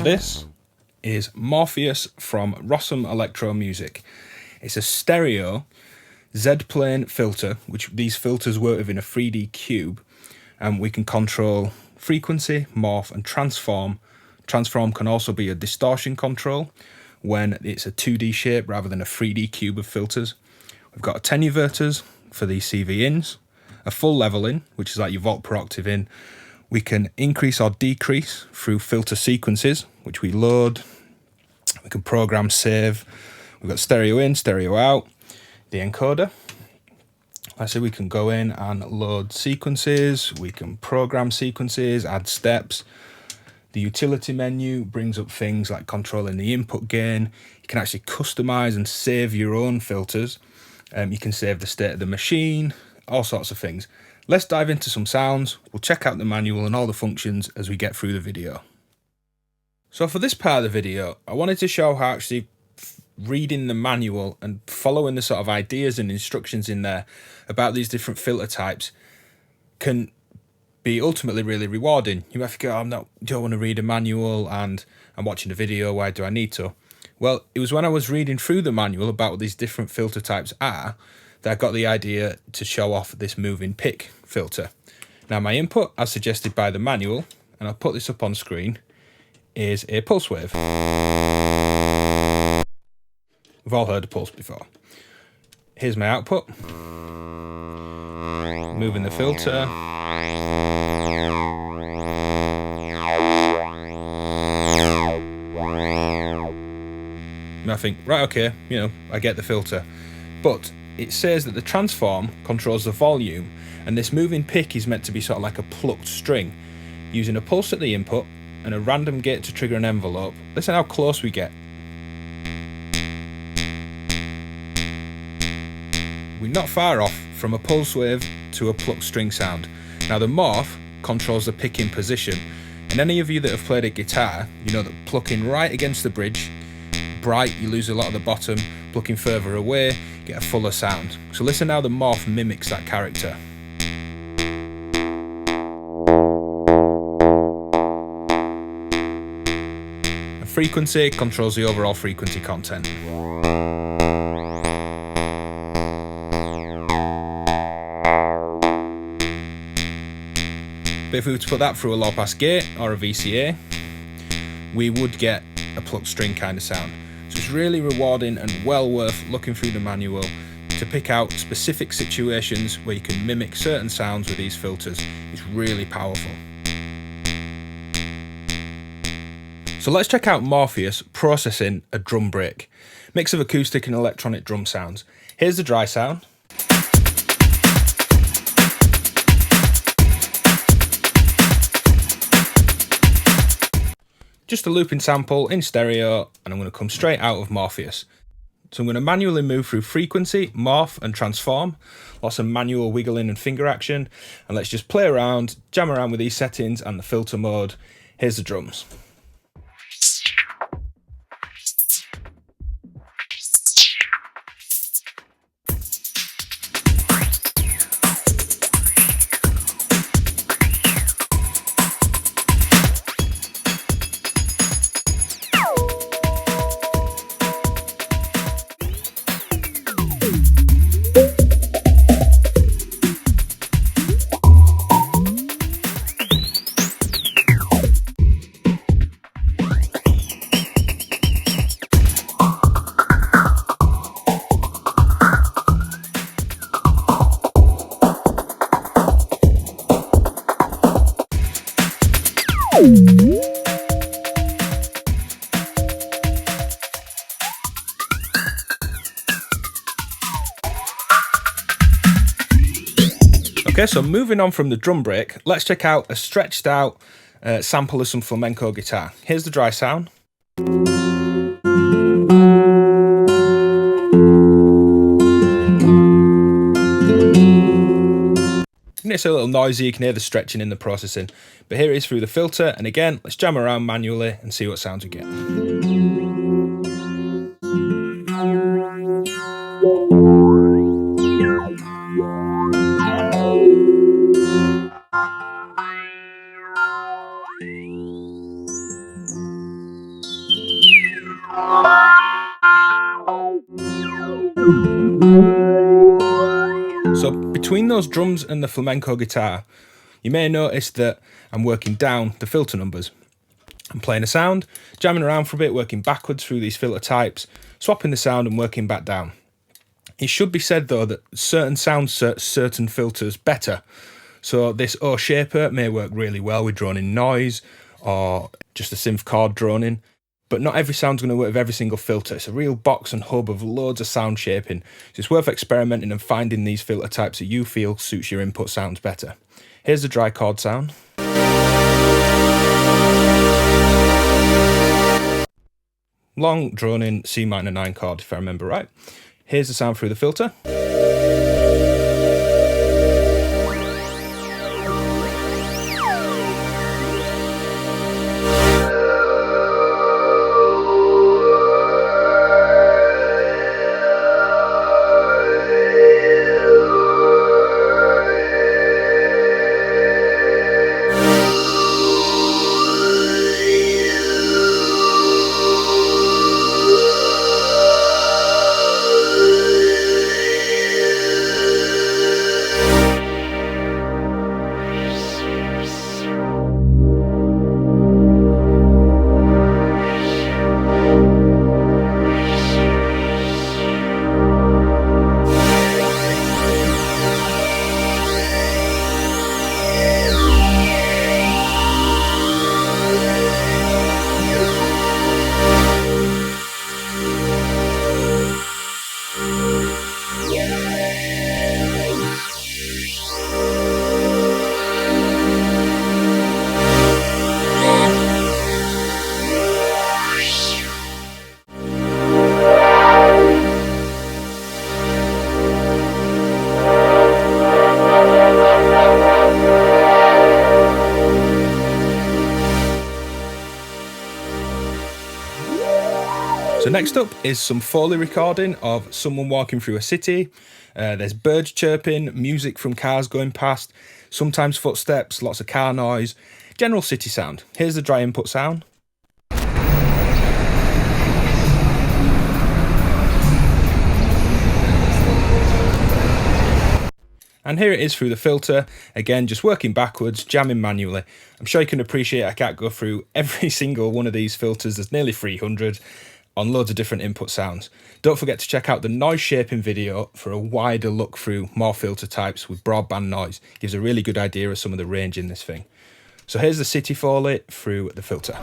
this is Morpheus from Rossum Electro-Music. It's a stereo Z-plane filter, which these filters work within a 3D cube, and we can control frequency, morph and transform. Transform can also be a distortion control when it's a 2D shape rather than a 3D cube of filters. We've got attenuators for the CV ins, a full level in, which is like your volt per octave in. We can increase or decrease through filter sequences, which we load. We can program, save. We've got stereo in, stereo out, the encoder. I say we can go in and load sequences. We can program sequences, add steps. The utility menu brings up things like controlling the input gain. You can actually customize and save your own filters. You can save the state of the machine, all sorts of things. Let's dive into some sounds. We'll check out the manual and all the functions as we get through the video. So for this part of the video, I wanted to show how actually reading the manual and following the sort of ideas and instructions in there about these different filter types can be ultimately really rewarding. You might think, oh, don't want to read a manual and I'm watching a video, why do I need to? Well, it was when I was reading through the manual about what these different filter types are that I got the idea to show off this moving pick filter. Now my input, as suggested by the manual, and I'll put this up on screen, is a pulse wave. We've all heard a pulse before. Here's my output. Moving the filter. And I think, right, okay, I get the filter. But it says that the transform controls the volume, and this moving pick is meant to be sort of like a plucked string, using a pulse at the input and a random gate to trigger an envelope. Listen how close we get. We're not far off from a pulse wave to a plucked string sound. Now the morph controls the picking position, and any of you that have played a guitar, you know that plucking right against the bridge, bright, you lose a lot of the bottom, plucking further away, you get a fuller sound. So listen how the morph mimics that character. And frequency controls the overall frequency content. But if we were to put that through a low pass gate or a VCA, we would get a plucked string kind of sound. So it's really rewarding and well worth looking through the manual to pick out specific situations where you can mimic certain sounds with these filters. It's really powerful. So let's check out Morpheus processing a drum break. Mix of acoustic and electronic drum sounds. Here's the dry sound. Just a looping sample in stereo, and I'm going to come straight out of Morpheus. So I'm going to manually move through frequency, morph and transform. Lots of manual wiggling and finger action. And let's just play around, jam around with these settings and the filter mode. Here's the drums. Okay, so moving on from the drum break, let's check out a stretched out sample of some flamenco guitar. Here's the dry sound. It's a little noisy, you can hear the stretching in the processing, but here it is through the filter, and again, let's jam around manually and see what sounds we get. Between those drums and the flamenco guitar, you may notice that I'm working down the filter numbers. I'm playing a sound, jamming around for a bit, working backwards through these filter types, swapping the sound and working back down. It should be said though that certain sounds suit certain filters better. So this O shaper may work really well with droning noise or just a synth chord droning, but not every sound's going to work with every single filter. It's a real box and hub of loads of sound shaping. So it's worth experimenting and finding these filter types that you feel suits your input sounds better. Here's the dry chord sound. Long, droning C minor 9 chord, if I remember right. Here's the sound through the filter. So next up is some foley recording of someone walking through a city. There's birds chirping, music from cars going past, sometimes footsteps, lots of car noise, general city sound. Here's the dry input sound. And here it is through the filter, again just working backwards, jamming manually. I'm sure you can appreciate I can't go through every single one of these filters, there's nearly 300 on loads of different input sounds. Don't forget to check out the noise shaping video for a wider look through more filter types with broadband noise. It gives a really good idea of some of the range in this thing. So here's the city foley through the filter.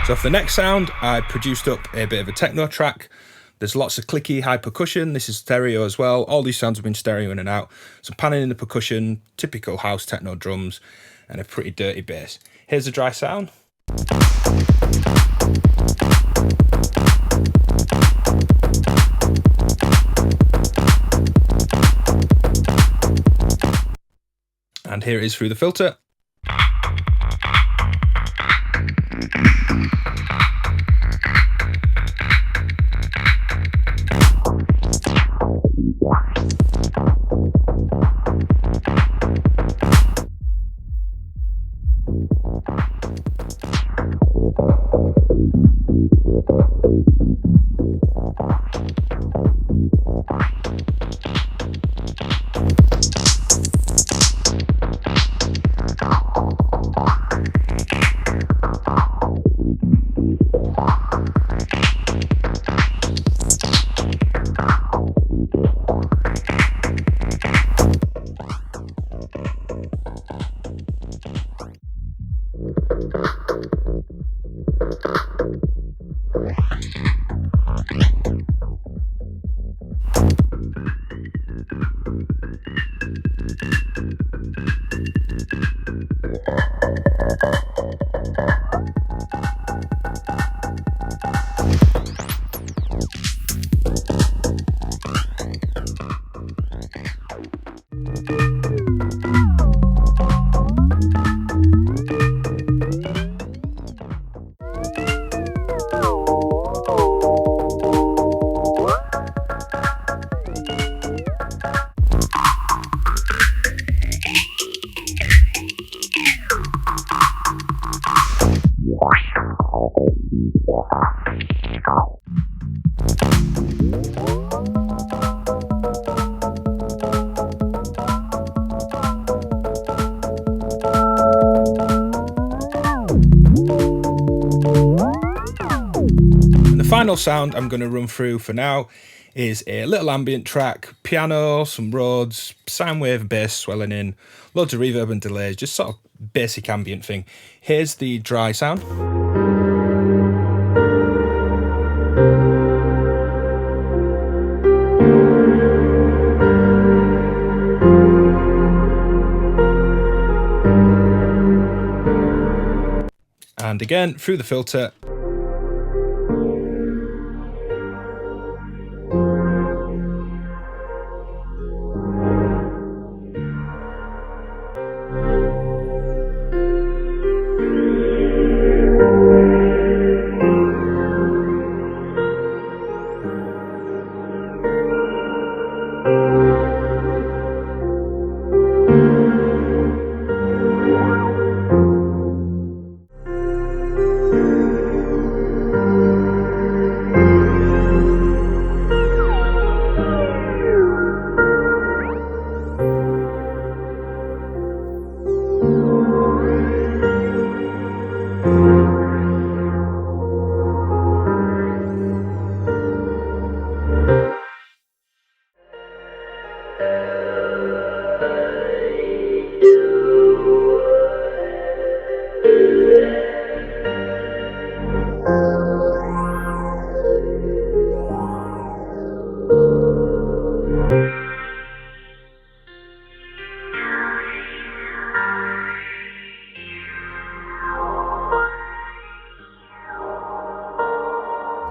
So for the next sound, I produced up a bit of a techno track. There's lots of clicky high percussion. This is stereo as well. All these sounds have been stereo in and out. So panning in the percussion, typical house techno drums, and a pretty dirty bass. Here's the dry sound. And here it is through the filter. And the final sound I'm going to run through for now is a little ambient track, piano, some Rhodes, sine wave bass swelling in, loads of reverb and delays, just sort of basic ambient thing. Here's the dry sound. And again, through the filter.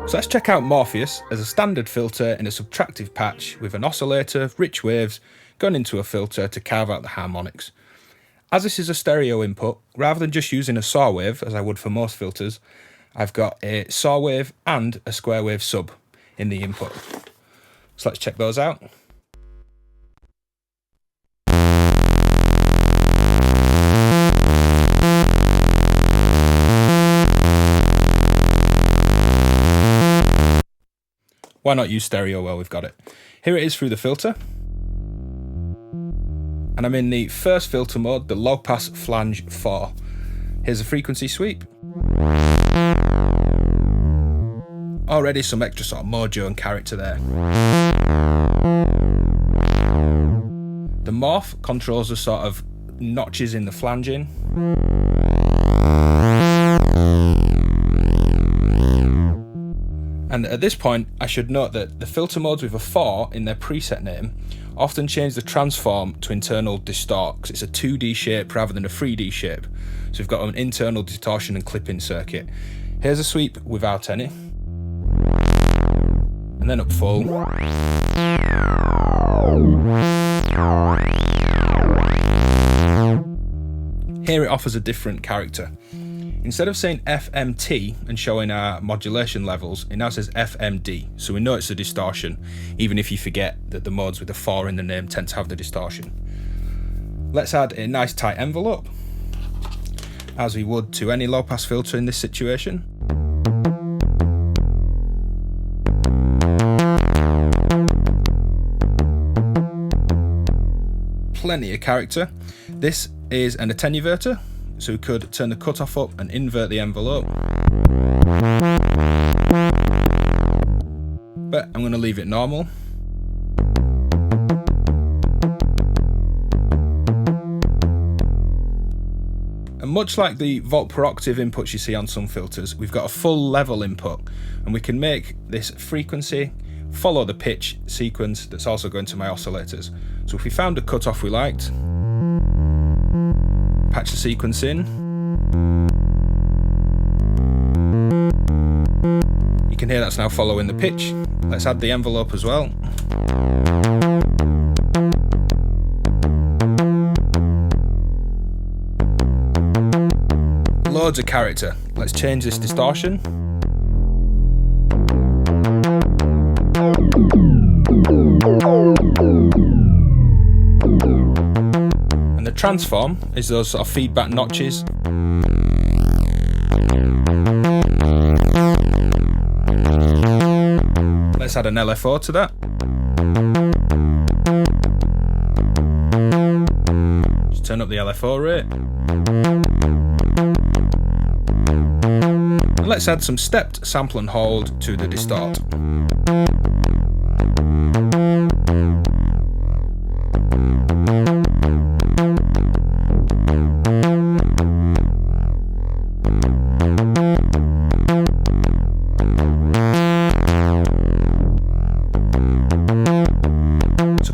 So let's check out Morpheus as a standard filter in a subtractive patch with an oscillator, rich waves, going into a filter to carve out the harmonics. As this is a stereo input, rather than just using a saw wave as I would for most filters, I've got a saw wave and a square wave sub in the input. So let's check those out. Why not use stereo while we've got it? Here it is through the filter. And I'm in the first filter mode, the low pass flange 4. Here's a frequency sweep. Already some extra sort of mojo and character there. The morph controls the sort of notches in the flanging. And at this point, I should note that the filter modes with a 4 in their preset name often change the transform to internal distort, because it's a 2D shape rather than a 3D shape. So we've got an internal distortion and clipping circuit. Here's a sweep without any. And then up full. Here it offers a different character. Instead of saying FMT and showing our modulation levels, it now says FMD, so we know it's a distortion, even if you forget that the modes with a 4 in the name tend to have the distortion. Let's add a nice tight envelope, as we would to any low-pass filter in this situation. Plenty of character. This is an attenuator, so we could turn the cutoff up and invert the envelope. But I'm going to leave it normal. And much like the volt per octave inputs you see on some filters, we've got a full level input, and we can make this frequency follow the pitch sequence that's also going to my oscillators. So if we found a cutoff we liked, patch the sequence in. You can hear that's now following the pitch. Let's add the envelope as well. Loads of character. Let's change this distortion. And the transform is those sort of feedback notches. let's add an LFO to that. Just turn up the LFO rate. And let's add some stepped sample and hold to the distort.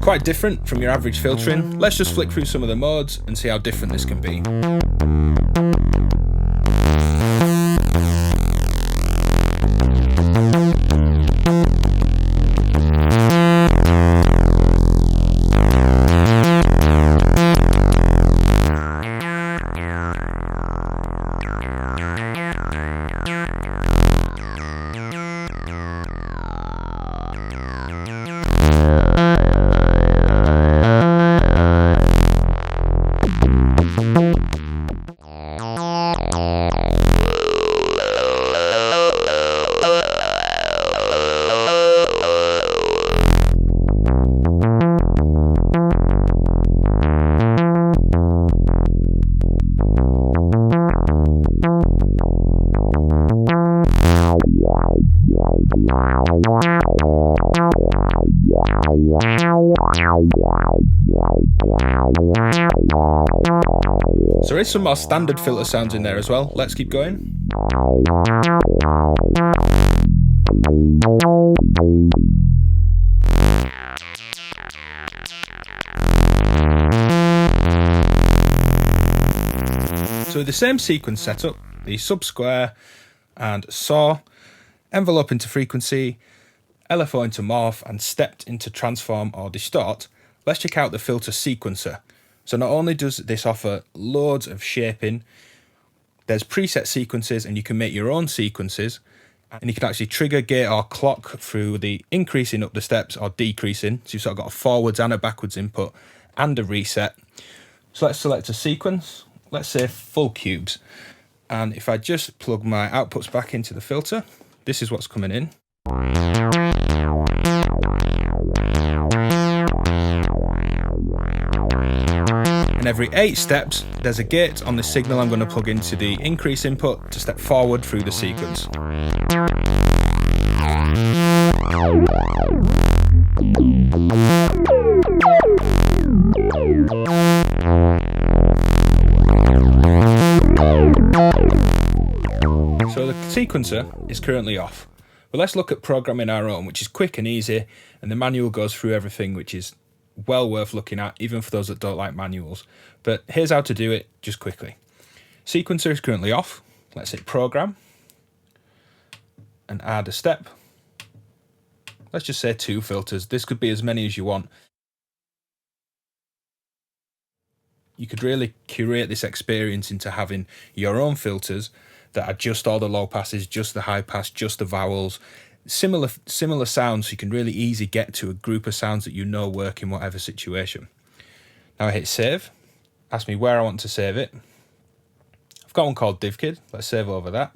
Quite different from your average filtering. Let's just flick through some of the modes and see how different this can be. So there is some more standard filter sounds in there as well. Let's keep going. So with the same sequence setup, the sub-square and saw, envelope into frequency, LFO into morph, and stepped into transform or distort, let's check out the filter sequencer. So not only does this offer loads of shaping, there's preset sequences and you can make your own sequences, and you can actually trigger, gate or clock through the increasing up the steps or decreasing. So you've sort of got a forwards and a backwards input and a reset. So let's select a sequence, let's say full cubes. And if I just plug my outputs back into the filter, this is what's coming in. And every 8 steps, there's a gate on the signal I'm going to plug into the increase input to step forward through the sequence. So the sequencer is currently off. But let's look at programming our own, which is quick and easy, and the manual goes through everything, which is well worth looking at, even for those that don't like manuals. But here's how to do it just quickly. Sequencer is currently off. Let's hit program and add a step. Let's just say 2 filters. This could be as many as you want. You could really curate this experience into having your own filters that are just all the low passes, just the high pass, just the vowels, similar sounds, so you can really easy get to a group of sounds that you know work in whatever situation. Now I hit save, ask me where I want to save it. I've got one called DivKid, let's save over that.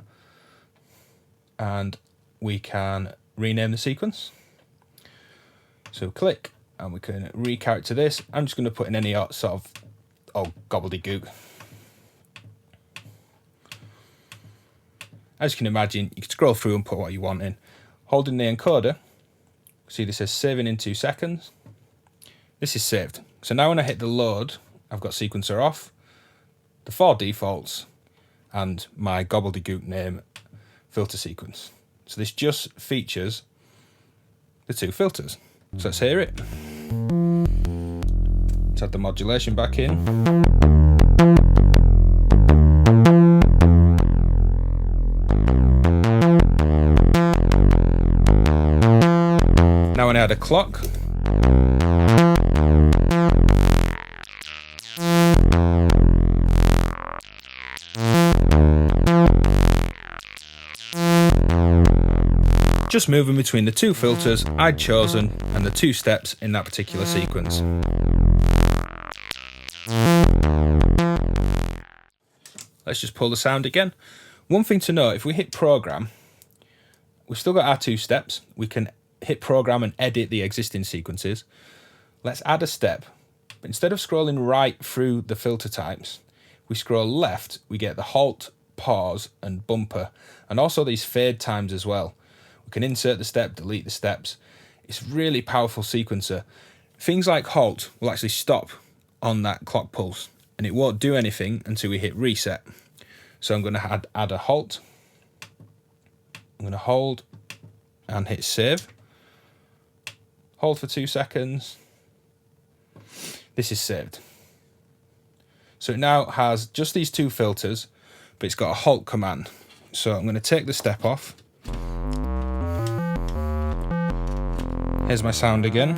And we can rename the sequence. So click, and we can recharacter this. I'm just going to put in any sort of gobbledygook. As you can imagine, you can scroll through and put what you want in. Holding the encoder, see this says saving in 2 seconds. This is saved. So now when I hit the load, I've got sequencer off, the 4 defaults, and my gobbledygook name filter sequence. So this just features the 2 filters. So let's hear it. Let's add the modulation back in. Now when I add a clock, just moving between the 2 filters I'd chosen and the 2 steps in that particular sequence. Let's just pull the sound again. One thing to note, if we hit program, we've still got our 2 steps. We can hit program and edit the existing sequences. Let's add a step. But instead of scrolling right through the filter types, we scroll left, we get the halt, pause and bumper, and also these fade times as well. We can insert the step, delete the steps. It's a really powerful sequencer. Things like halt will actually stop on that clock pulse, and it won't do anything until we hit reset. So I'm going to add a halt. I'm going to hold and hit save. Hold for 2 seconds. This is saved. So it now has just these two filters, but it's got a halt command. So I'm going to take the step off. Here's my sound again.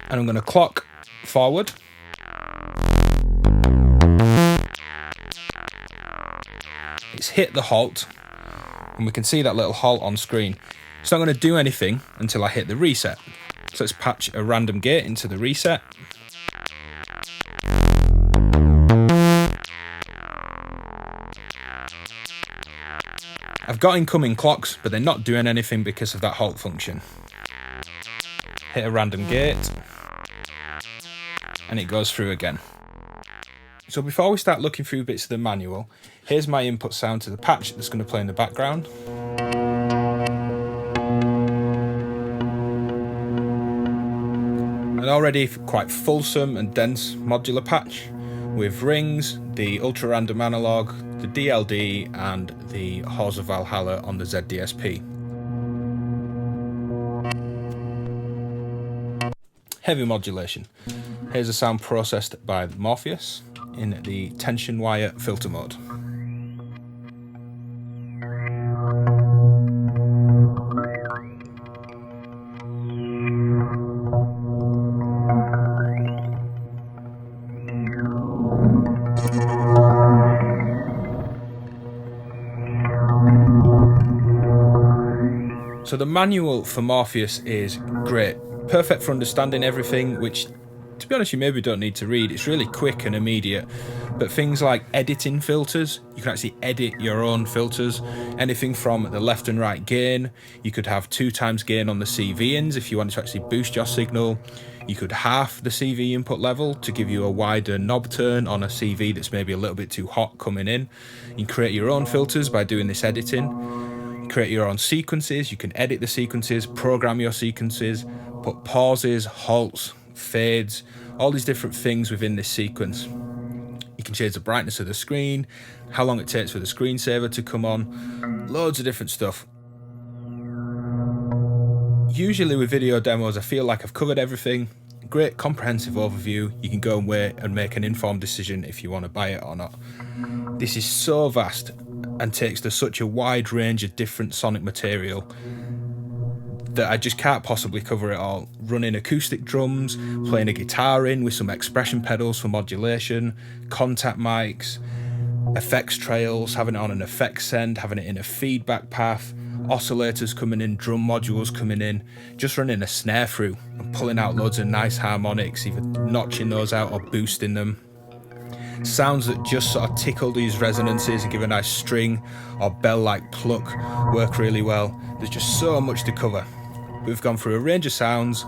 And I'm going to clock forward. It's hit the halt, and we can see that little halt on screen. It's not going to do anything until I hit the reset. So let's patch a random gate into the reset. I've got incoming clocks, but they're not doing anything because of that halt function. Hit a random gate, and it goes through again. So before we start looking through bits of the manual, here's my input sound to the patch that's going to play in the background. An already quite fulsome and dense modular patch with rings, the ultra random analog, the DLD and the Horse of Valhalla on the ZDSP. Heavy modulation. Here's a sound processed by Morpheus in the tension wire filter mode. So the manual for Morpheus is great, perfect for understanding everything, which to be honest you maybe don't need to read. It's really quick and immediate. But things like editing filters, you can actually edit your own filters. Anything from the left and right gain, you could have 2 times gain on the CV ins if you wanted to actually boost your signal. You could half the CV input level to give you a wider knob turn on a CV that's maybe a little bit too hot coming in. You can create your own filters by doing this editing. Create your own sequences, you can edit the sequences, program your sequences, put pauses, halts, fades, all these different things within this sequence. You can change the brightness of the screen, how long it takes for the screensaver to come on, loads of different stuff. Usually with video demos I feel like I've covered everything. Great comprehensive overview, you can go away and make an informed decision if you want to buy it or not. This is so vast and takes to such a wide range of different sonic material that I just can't possibly cover it all. Running acoustic drums, playing a guitar in with some expression pedals for modulation, contact mics, effects trails, having it on an effects send, having it in a feedback path, oscillators coming in, drum modules coming in, just running a snare through and pulling out loads of nice harmonics, either notching those out or boosting them. Sounds that just sort of tickle these resonances and give a nice string or bell-like pluck work really well. There's just so much to cover. We've gone through a range of sounds,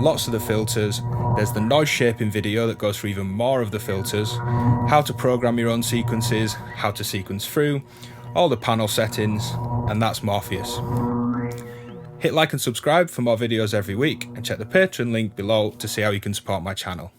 lots of the filters, there's the noise shaping video that goes through even more of the filters, how to program your own sequences, how to sequence through, all the panel settings, and that's Morpheus. Hit like and subscribe for more videos every week, and check the Patreon link below to see how you can support my channel.